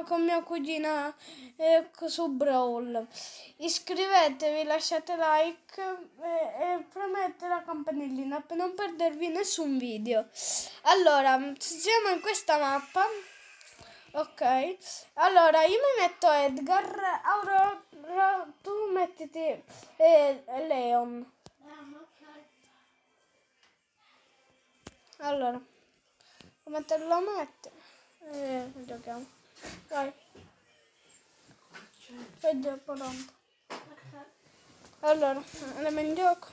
con mia cugina su Brawl. Iscrivetevi, lasciate like e premete la campanellina per non perdervi nessun video. Allora, siamo in questa mappa. Ok, allora io mi metto Edgar, Aurora, tu mettiti Leon. Allora, come te lo metti? Giochiamo. Vai. È già pronto. Allora, andiamo in gioco.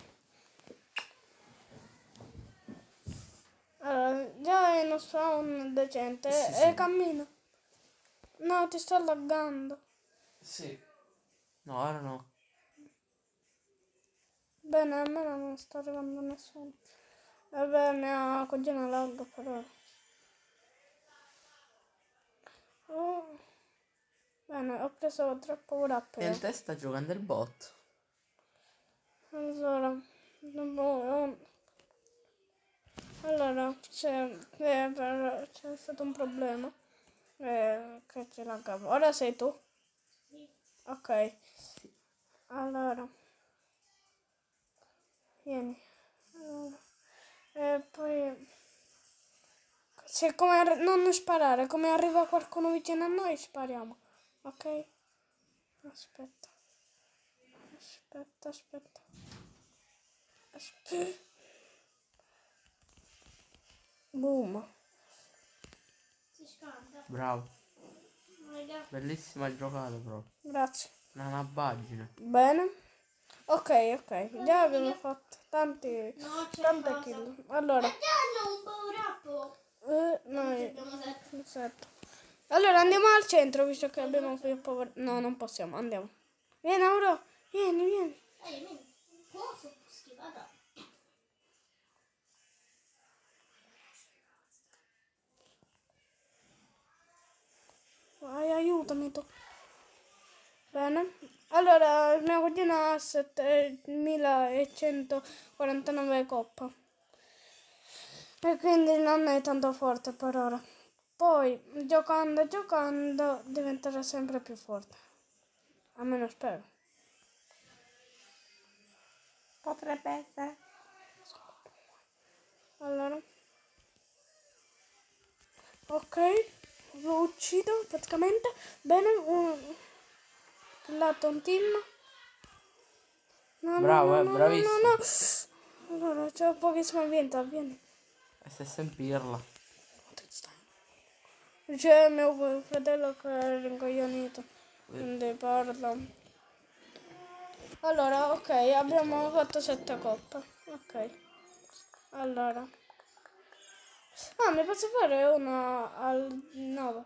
Allora, già è uno spawn decente. Sì. Cammino. No, ti sto laggando. Sì. No, ora no. Bene, a me non sta arrivando nessuno. Vabbè, mia cugina lagga però. Oh. Bene, ho preso troppo wrap. E in testa giocando il bot. Allora, c'è stato un problema che ce laggavo. Ora sei tu? Sì. Ok. Allora, vieni. Allora. E poi, se non sparare, come arriva qualcuno vicino a noi, spariamo. Ok? Aspetta. Boom. Si scalda. Bravo. Raga. Bellissima giocata proprio. Grazie. Una nabbaggine. Bene. Ok. Già abbiamo fatto tante cosa. kill. Allora. Hanno un power up. Noi. Abbiamo detto. Esatto. Allora andiamo al centro visto che abbiamo più power. No, non possiamo. Andiamo. Vieni, Auro. Vieni. Vieni. Cosa? Schifata. Vai, aiutami tu. Bene. Allora, mia cugina ha 7149 coppa. E quindi non è tanto forte per ora. Poi, giocando diventerà sempre più forte. Almeno spero. Potrebbe essere. Allora. Ok. Lo uccido praticamente. Bene. Killato un team. No, Bravo, no, bravissimo. no. Allora, c'è pochissima vita, vieni. E se sempirla. C'è mio fratello che è rincoglionito. Quindi parla. Allora, ok, abbiamo fatto 7 coppe. Ok. Allora. Ah, ne posso fare una al 9.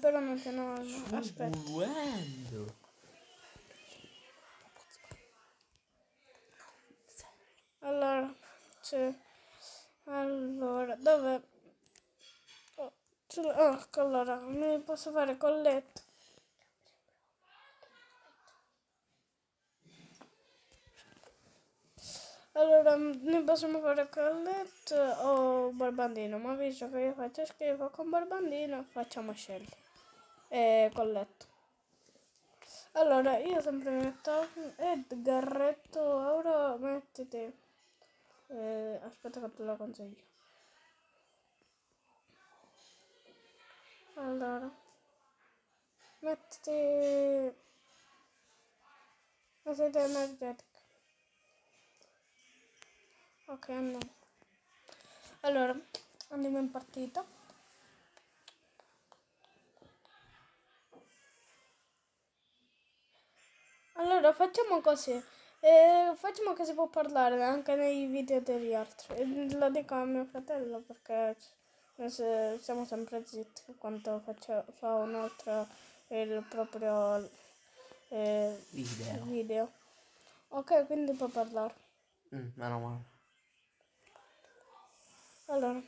Però non c'è 9. Aspetta. Stupendo. Allora, c'è. Allora, dove? Allora, mi posso fare colletto. Allora, ne possiamo fare colletto o barbandino, ma visto che io faccio schifo con barbandino, facciamo scelte. E colletto. Allora, io sempre metto Edgarretto, ora mettiti. Aspetta che te lo consiglio. Allora, mettiti energetica. Ok, andiamo. Allora, andiamo in partita. Allora, facciamo così. Facciamo che si può parlare anche nei video degli altri. Lo dico a mio fratello perché siamo sempre zitti quando fa un altro il proprio video. Ok, quindi può parlare. Meno male. Allora,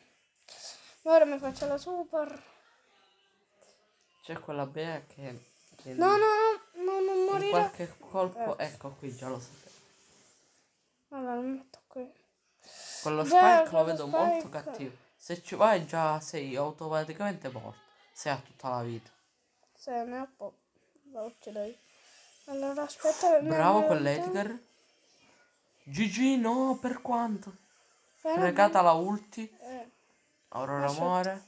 ora mi faccio la super. C'è quella bea che No, non morire. in qualche colpo, ecco qui, già lo sapevo. Allora, mi metto qui. Quello Già, spike lo quello vedo spike. molto cattivo. Se ci vai già sei automaticamente morto. Se ha tutta la vita. Se ne ho po'. La uccido io. Allora aspetta. Bravo quell'Edgar. GG, no, per quanto? Fregata la ulti. Aurora Aspetta. muore.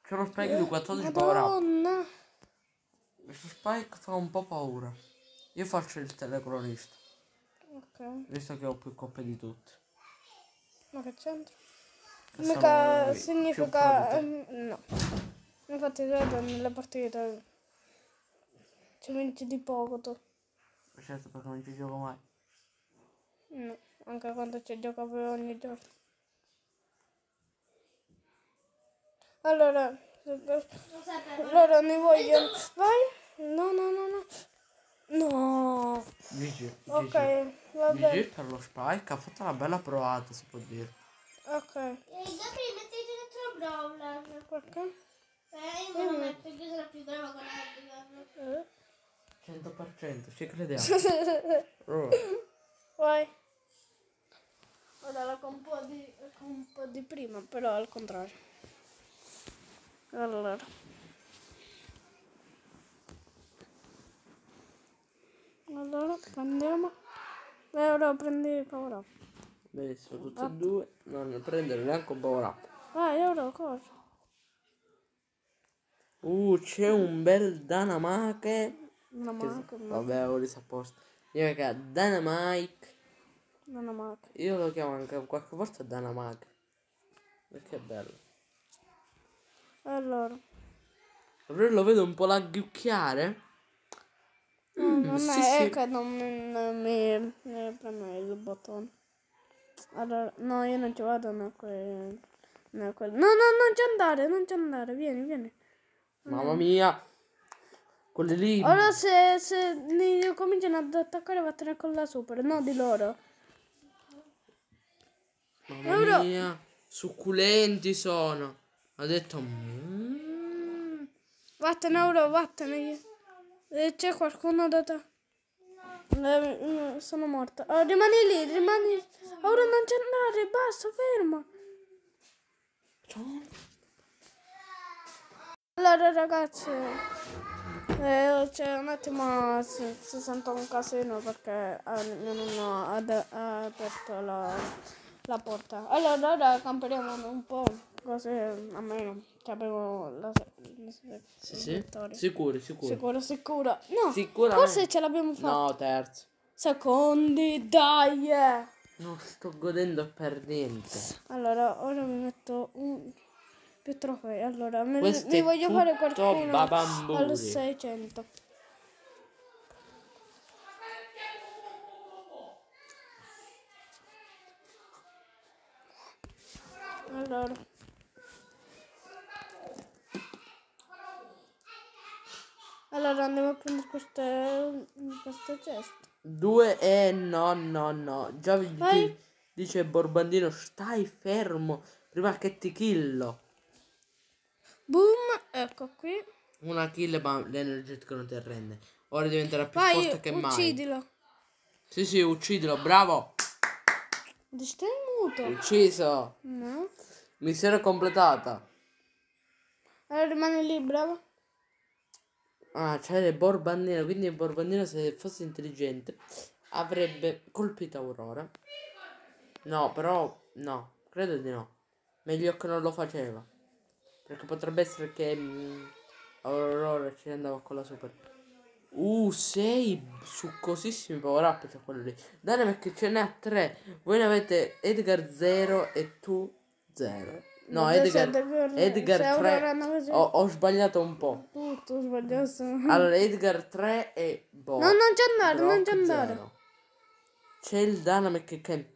C'è lo Spike di 14 power up. Madonna. Questo Spike fa un po' paura. Io faccio il telecronista, Ok. visto che ho più coppe di tutti. Ma che c'entra? Sono Mica più significa... pronto. no. Infatti vedo nelle partite ci vinci di poco tu. Certo, perché non ci gioco mai. No, anche quando ci gioca per ogni giorno. Allora, Lo sai per allora ne voglio... Vai? No, no, no, no. No. GG. Ok, GG. va bene. GG per lo Spike. Ha fatto una bella provata, si può dire. Ok. Gabri, mettete dentro Brawler. Perché? Io non lo metto, io sono più brava con Edgar. 100%, ci crediamo. Oh. Vai. Ora la con un po' di prima, però al contrario. Allora. Allora, prendiamo. Ora prendi il power up. Benissimo, tutti e due. Non prendere neanche un power up. Vai, ora cosa? C'è un bel Dynamite. Una macchina. Vabbè, ho riso a posto. Io che Dynamite. Una macchina. Io lo chiamo anche qualche volta Dynamite. Perché è bello. Allora. Però lo vedo un po' lagghiucchiare. Non sì, è sì. che non mi preme il bottone. Allora, no, io non ci vado, no, no, no, non ci andare, non ci andare, vieni, vieni. Mamma mia. Quelli lì. Ora se ne cominciano ad attaccare vattene con la super, no di loro. Mamma mia. Succulenti sono. Ha detto. Vattene ora, vattene. C'è qualcuno da te? Sono morta. Oh, rimani lì, rimani. Ora non c'è andare, basta, ferma. Allora ragazzi, c'è un attimo, si sente un casino perché mio nonno ha aperto la porta. Allora ora camperiamo un po', così almeno abbiamo la Sì. vittoria. Sicuro. Sicuro. No, Sicuramente. forse ce l'abbiamo fatta. No, terzo. Secondi, dai. Non sto godendo per niente. Allora, ora mi metto più trofei. Allora, mi Questo è voglio tutto fare qualcuno babamburi. al 600. Allora andiamo a prendere queste ceste. 2 no. Già dice Borbandino, stai fermo prima che ti killo. Boom, ecco qui. Una kill ma l'energetico non ti arrende. Ora diventerà più Vai, forte che mai. uccidilo. Sì, uccidilo, bravo. Stai muto. Ucciso. No. Missione completata. Allora rimane lì, bravo. Ah, c'è il Borbandino, quindi il Borbandino se fosse intelligente avrebbe colpito Aurora. No, però no, credo di no. Meglio che non lo faceva. Perché potrebbe essere che Aurora ci andava con la super. 6 succosissimi power up c'è quello lì. Dynamic che ce n'ha 3. Voi ne avete Edgar 0 e tu 0. No, Edgar 3. Ho sbagliato un po'. Tutto ho sbagliato. Allora, Edgar 3 e boh. No, non c'è andare, non c'è Brock andare. 0. C'è il Dynamic che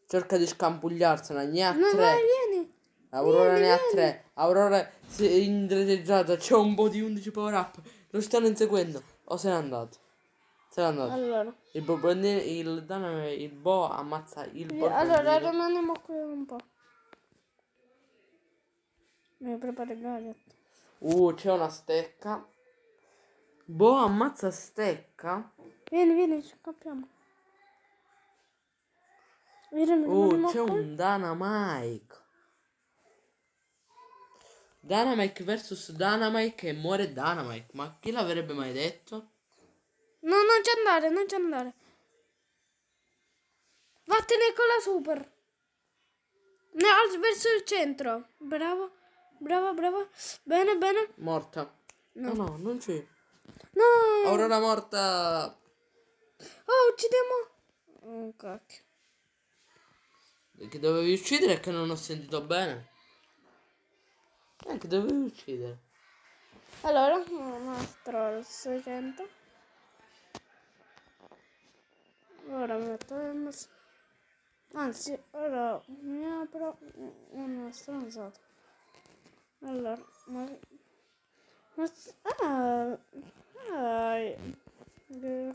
cerca di scampugliarsela. Ne ha No, 3. vai, vieni. Aurora Vieni, ne ha vieni. 3. Aurora si è indietreggiata. C'è un po' di 11 power up. Lo stanno inseguendo. O se n'è andato? Se n'è andato. Allora. Il Borbandino, il Dynamic, il Bo ammazza il Borbandino. Allora rimaniamo qui un po'. Mi preparo il gadget. C'è una stecca. Bo ammazza stecca. Vieni, scappiamo. Rimaniamo C'è qui. un Dynamite. Dynamite vs Dynamite e muore Dynamite. Ma chi l'avrebbe mai detto? No, non ci andare, non ci andare. Vattene con la super. No, verso il centro. Bravo, bravo, bravo. Bene, bene. Morta. No. No, non c'è. No. Aurora morta. Oh, uccidiamo. Oh, cacchio. Che dovevi uccidere è che non ho sentito bene. Che dovevi uccidere. Allora, mostro al 600. Ora metto anzi, ora mi apro una stronzata. Allora,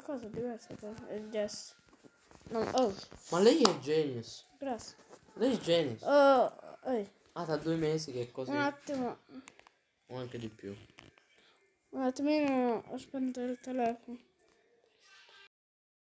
cosa diversa yes. No, oh, Ma lei è genius. grazie. Lei è genius. Ehi, Da 2 mesi che è così. un attimo, O anche di più. un attimino ho spento il telefono.